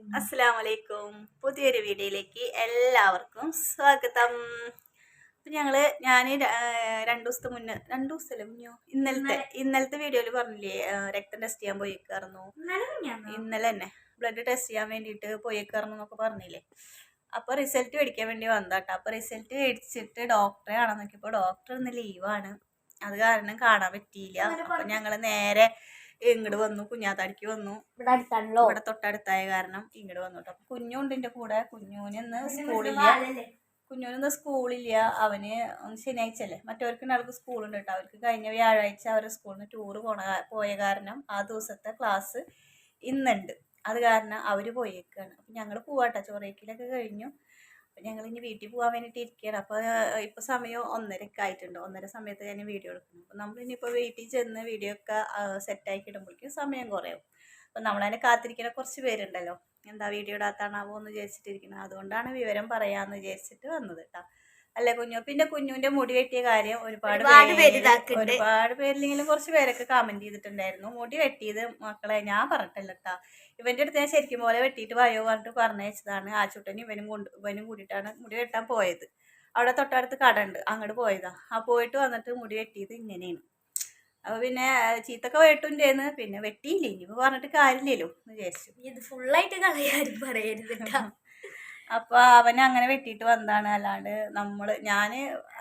അസ്സലാമലൈക്കും. പുതിയൊരു വീഡിയോയിലേക്ക് എല്ലാവർക്കും സ്വാഗതം. അപ്പം ഞാൻ 2 ദിവസത്തെ മുന്നേ 2 ദിവസമല്ലേ മുന്നോ ഇന്നലത്തെ വീഡിയോയിൽ പറഞ്ഞില്ലേ, രക്തം ടെസ്റ്റ് ചെയ്യാൻ പോയിക്കായിരുന്നു. ഇന്നലെ തന്നെ ബ്ലഡ് ടെസ്റ്റ് ചെയ്യാൻ വേണ്ടിയിട്ട് പോയിക്കായിരുന്നു എന്നൊക്കെ പറഞ്ഞില്ലേ. അപ്പോൾ റിസൾട്ട് മേടിക്കാൻ വേണ്ടി വന്നതാട്ടോ. അപ്പോൾ റിസൾട്ട് മേടിച്ചിട്ട് ഡോക്ടറെ കാണാൻ നോക്കിയപ്പോൾ ഡോക്ടർ ഇന്ന് ലീവാണ്. അത് കാരണം കാണാൻ പറ്റിയില്ല. അപ്പം ഞങ്ങൾ നേരെ ഇങ്ങോട്ട് വന്നു, കുഞ്ഞാത്താടിക്ക് വന്നു. ഇവിടെ തൊട്ടടുത്തായ കാരണം ഇങ്ങോട്ട് വന്നു കേട്ടോ. കുഞ്ഞുണ്ട് എൻ്റെ കൂടെ. കുഞ്ഞൂനിന്ന് സ്കൂളില്ല. അവന് ശനിയാഴ്ച അല്ലേ, മറ്റവർക്ക് സ്കൂളുണ്ട് കേട്ടോ. അവർക്ക് കഴിഞ്ഞ വ്യാഴാഴ്ച അവരുടെ സ്കൂളിൽ നിന്ന് ടൂറ് പോയ കാരണം ആ ദിവസത്തെ ക്ലാസ് ഇന്നുണ്ട്. അത് കാരണം അവർ പോയേക്കാണ്. അപ്പം ഞങ്ങൾ പോവാട്ടോ. ചോറയ്ക്കലൊക്കെ കഴിഞ്ഞു. അപ്പം ഞങ്ങൾ ഇനി വീട്ടിൽ പോകാൻ വേണ്ടിയിട്ട് ഇരിക്കുകയാണ്. അപ്പോൾ ഇപ്പോൾ സമയം 1:30 ആയിട്ടുണ്ട്. 1:30 സമയത്ത് ഞാൻ വീഡിയോ എടുക്കുന്നു. അപ്പം നമ്മളിനിപ്പോൾ വീട്ടിൽ ചെന്ന് വീഡിയോ ഒക്കെ സെറ്റാക്കി ഇടുമ്പോഴേക്കും സമയം കുറയും. അപ്പം നമ്മളതിനെ കാത്തിരിക്കുന്ന കുറച്ച് പേരുണ്ടല്ലോ, എന്താ വീഡിയോ ഇടാത്താണാവോ എന്ന് വിചാരിച്ചിട്ടിരിക്കണം. അതുകൊണ്ടാണ് വിവരം പറയാമെന്ന് വിചാരിച്ചിട്ട് വന്നത് കേട്ടോ. അല്ലേ കുഞ്ഞു? പിന്നെ കുഞ്ഞുവിൻ്റെ മുടി വെട്ടിയ കാര്യം ഒരുപാട് പേരില്ലെങ്കിലും കുറച്ച് പേരൊക്കെ കമൻറ്റ് ചെയ്തിട്ടുണ്ടായിരുന്നു. മുടി വെട്ടിയത് മക്കളെ ഞാൻ പറഞ്ഞിട്ടില്ല കേട്ടോ. ഇവൻ്റെ അടുത്ത് ഞാൻ ശരിക്കും പോലെ വെട്ടിയിട്ട് വയോ പറഞ്ഞിട്ട് പറഞ്ഞയച്ചതാണ്. ആച്ചൂട്ടനും ഇവനും കൂടിയിട്ടാണ് മുടി വെട്ടാൻ പോയത്. അവിടെ തൊട്ടടുത്ത് കട ഉണ്ട്, അങ്ങോട്ട് പോയതാ. ആ പോയിട്ട് വന്നിട്ട് മുടി വെട്ടിയത് ഇങ്ങനെയാണ്. അപ്പോൾ പിന്നെ ചീത്തൊക്കെ വെട്ടുണ്ടായിരുന്നു, പിന്നെ വെട്ടിയില്ലേ, ഇനിയിപ്പോൾ പറഞ്ഞിട്ട് കാര്യമില്ലല്ലോ എന്ന് വിചാരിച്ചു. ഇത് ഫുള്ളായിട്ട് കളയാരും പറയരുത്. അപ്പോൾ അവൻ അങ്ങനെ വെട്ടിയിട്ട് വന്നതാണ്, അല്ലാണ്ട് ഞാൻ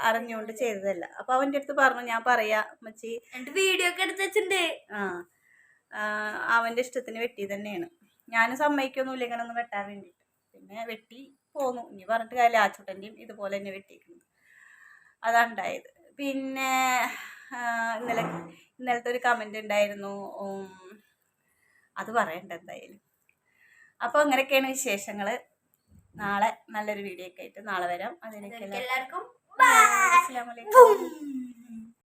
അറിഞ്ഞുകൊണ്ട് ചെയ്തതല്ല. അപ്പോൾ അവൻ്റെ അടുത്ത് പറഞ്ഞു, ഞാൻ പറയാ മച്ചി വീഡിയോ ഒക്കെ എടുത്ത് വെച്ചിട്ടുണ്ട്. അവൻ്റെ ഇഷ്ടത്തിന് വെട്ടി തന്നെയാണ്. ഞാൻ സമ്മതിക്കൊന്നുമില്ല ഇങ്ങനെ ഒന്ന് വെട്ടാൻ വേണ്ടിയിട്ട്. പിന്നെ വെട്ടി പോന്നു. ഇനി പറഞ്ഞിട്ട് കാര്യം, ആച്ചൂട്ടൻ്റെയും ഇതുപോലെ തന്നെ വെട്ടിയിരിക്കുന്നത്. അതാണ് ഉണ്ടായത്. പിന്നെ ഇന്നലത്തെ ഒരു കമൻ്റ് ഉണ്ടായിരുന്നു, അത് പറയണ്ട എന്തായാലും. അപ്പോൾ അങ്ങനെയൊക്കെയാണ് വിശേഷങ്ങൾ. നാളെ നല്ലൊരു വീഡിയോ ഒക്കെ ആയിട്ട് നാളെ വരാം. അതിനൊക്കെ എല്ലാവർക്കും അസ്സലാമു അലൈക്കും.